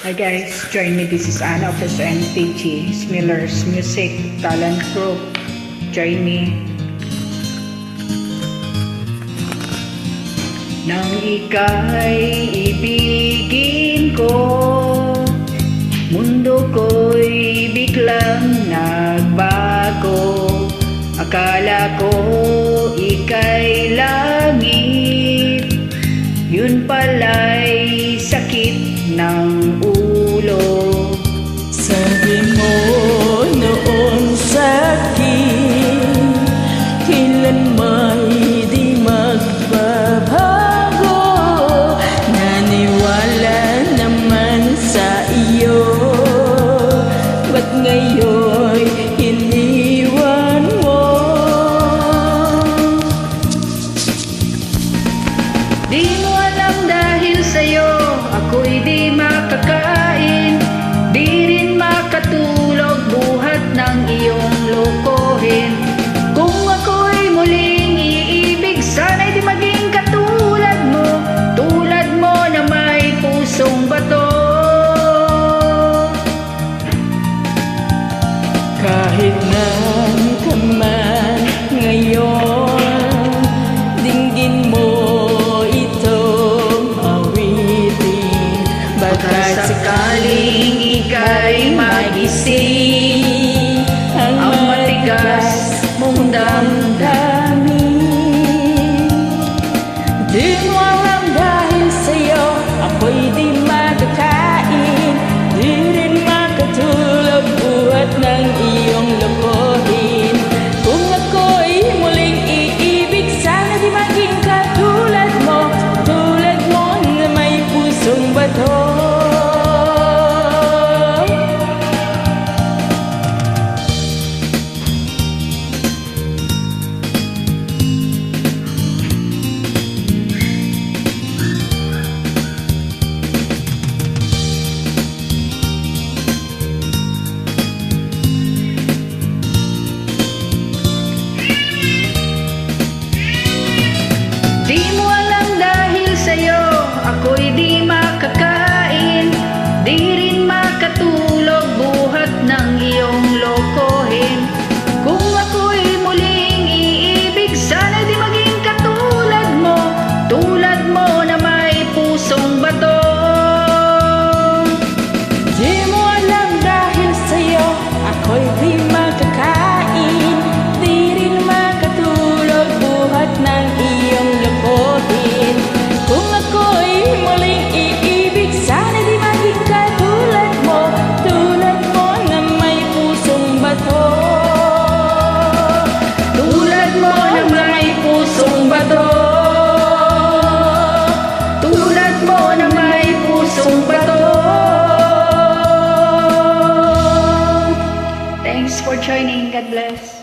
Hi guys, join me. This is Anna of SNTG, Smiller's Music Talent Group. Join me. Nang ika'y ibigin ko, mundo ko'y biglang nagbago. Akala ko ika'y langit, yun pala'y sakit ng ulo. Sabi mo noon sa'kin, kailan may di magbabago. Naniwala naman sa iyo, ba't ngayon iniwan mo? Di mo alam dahil sa'yo ako'y di makakain, di rin makatulog buhat ng iyong lokohin. Kung ako'y muling iibig, sana'y di maging katulad mo na may pusong bato. Kahit nandito man ngayon, dinggin mo baka sakaling ika'y magising, ang matigas mong damdamin. Di mo alam dahil sa'yo ako'y di makakain, di rin makatulog buhat ng iyong lokohin. Kung ako'y muling iibig, sana di maging katulad mo na may pusong bato. Di mo alam dahil sa'yo ako'y di makakain, di rin makatulog buhat ng iyong lokohin. Kung ako'y muling iibig, sana'y di maging katulad mo na may pusong bato. Di mo alam dahil sa'yo ako'y di makakain, di rin makatulog buhat ng iyong lokohin. Kung ako'y muling iibig, sana di maging katulad mo na may pusong bato. Tulad mo na may pusong bato. Tulad mo na may pusong bato. Thanks for joining. God bless.